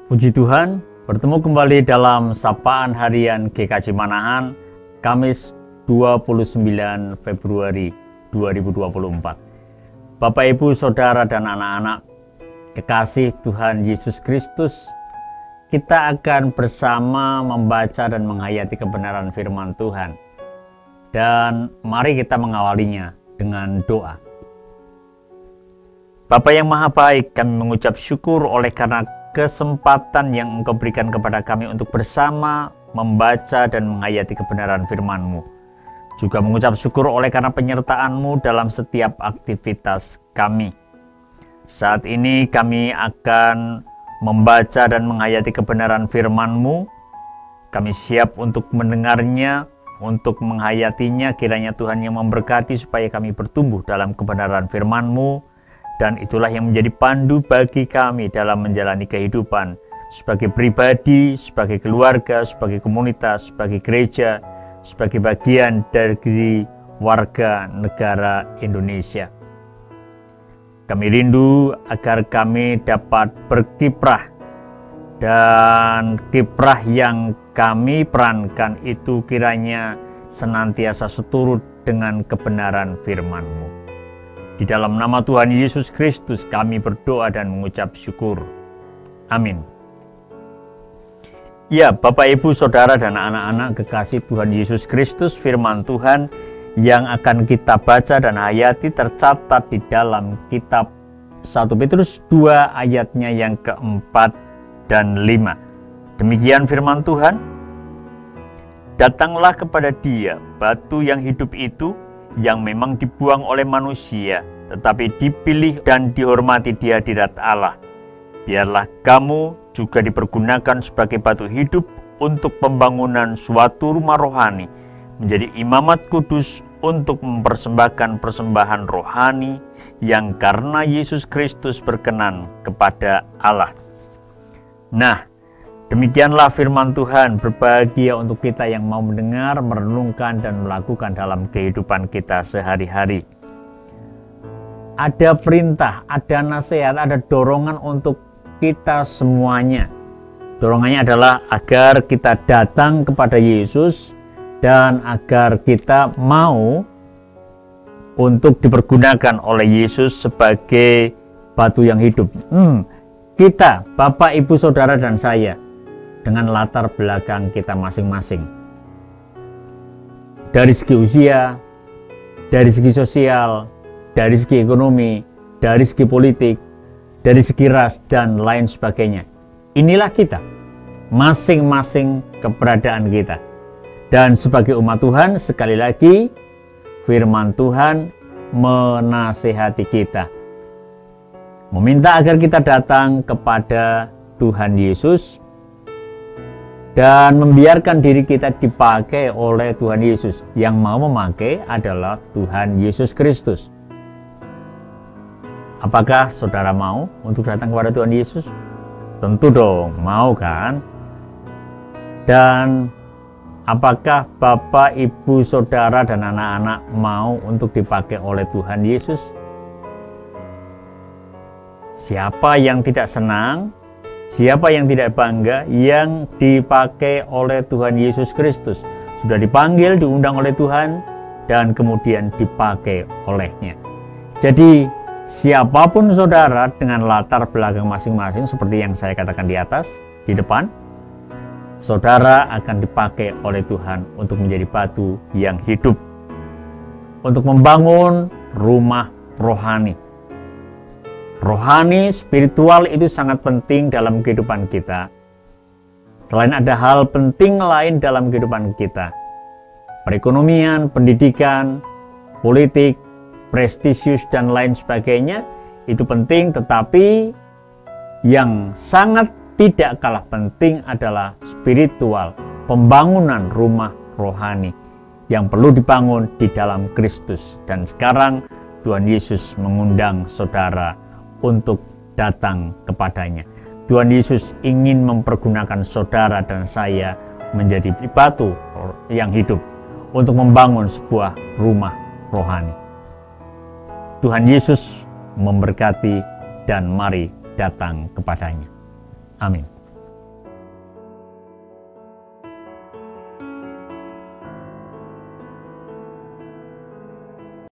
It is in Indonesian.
Puji Tuhan, bertemu kembali dalam Sapaan Harian GKJ Manahan, Kamis 29 Februari 2024. Bapak, Ibu, Saudara, dan anak-anak kekasih Tuhan Yesus Kristus, kita akan bersama membaca dan menghayati kebenaran firman Tuhan. Dan mari kita mengawalinya dengan doa. Bapa yang Maha Baik, kami mengucap syukur oleh karena kesempatan yang Engkau berikan kepada kami untuk bersama membaca dan menghayati kebenaran firman-Mu. Juga mengucap syukur oleh karena penyertaan-Mu dalam setiap aktivitas kami. Saat ini kami akan membaca dan menghayati kebenaran firman-Mu. Kami siap untuk mendengarnya, untuk menghayatinya. Kiranya Tuhan yang memberkati supaya kami bertumbuh dalam kebenaran firman-Mu. Dan itulah yang menjadi pandu bagi kami dalam menjalani kehidupan sebagai pribadi, sebagai keluarga, sebagai komunitas, sebagai gereja, sebagai bagian dari warga negara Indonesia. Kami rindu agar kami dapat berkiprah, dan kiprah yang kami perankan itu kiranya senantiasa seturut dengan kebenaran firman-Mu. Di dalam nama Tuhan Yesus Kristus kami berdoa dan mengucap syukur. Amin. Ya, Bapak, Ibu, Saudara, dan anak-anak kekasih Tuhan Yesus Kristus, firman Tuhan yang akan kita baca dan hayati tercatat di dalam kitab 1 Petrus 2 ayatnya yang keempat dan 5. Demikian firman Tuhan. Datanglah kepada Dia, batu yang hidup itu, yang memang dibuang oleh manusia, tetapi dipilih dan dihormati di hadirat Allah. Biarlah kamu juga dipergunakan sebagai batu hidup untuk pembangunan suatu rumah rohani, menjadi imamat kudus untuk mempersembahkan persembahan rohani yang karena Yesus Kristus berkenan kepada Allah. Nah, demikianlah firman Tuhan, berbahagia untuk kita yang mau mendengar, merenungkan, dan melakukan dalam kehidupan kita sehari-hari. Ada perintah, ada nasihat, ada dorongan untuk kita semuanya. Dorongannya adalah agar kita datang kepada Yesus dan agar kita mau untuk dipergunakan oleh Yesus sebagai batu yang hidup. Kita, Bapak, Ibu, Saudara, dan saya, dengan latar belakang kita masing-masing. Dari segi usia, dari segi sosial, dari segi ekonomi, dari segi politik, dari segi ras, dan lain sebagainya. Inilah kita, masing-masing keberadaan kita. Dan sebagai umat Tuhan, sekali lagi, firman Tuhan menasihati kita. Meminta agar kita datang kepada Tuhan Yesus dan membiarkan diri kita dipakai oleh Tuhan Yesus. Yang mau memakai adalah Tuhan Yesus Kristus. Apakah saudara mau untuk datang kepada Tuhan Yesus? Tentu dong, mau kan? Dan apakah Bapak, Ibu, Saudara, dan anak-anak mau untuk dipakai oleh Tuhan Yesus? Siapa yang tidak senang? Siapa yang tidak bangga yang dipakai oleh Tuhan Yesus Kristus? Sudah dipanggil, diundang oleh Tuhan, dan kemudian dipakai olehnya. Jadi, siapapun saudara dengan latar belakang masing-masing, seperti yang saya katakan di atas, di depan, saudara akan dipakai oleh Tuhan untuk menjadi batu yang hidup, untuk membangun rumah rohani. Rohani, spiritual itu sangat penting dalam kehidupan kita. Selain ada hal penting lain dalam kehidupan kita, perekonomian, pendidikan, politik, prestisius, dan lain sebagainya, itu penting, tetapi yang sangat tidak kalah penting adalah spiritual, pembangunan rumah rohani yang perlu dibangun di dalam Kristus. Dan sekarang Tuhan Yesus mengundang saudara untuk datang kepadanya. Tuhan Yesus ingin mempergunakan saudara dan saya menjadi batu yang hidup untuk membangun sebuah rumah rohani. Tuhan Yesus memberkati, dan mari datang kepadanya. Amin.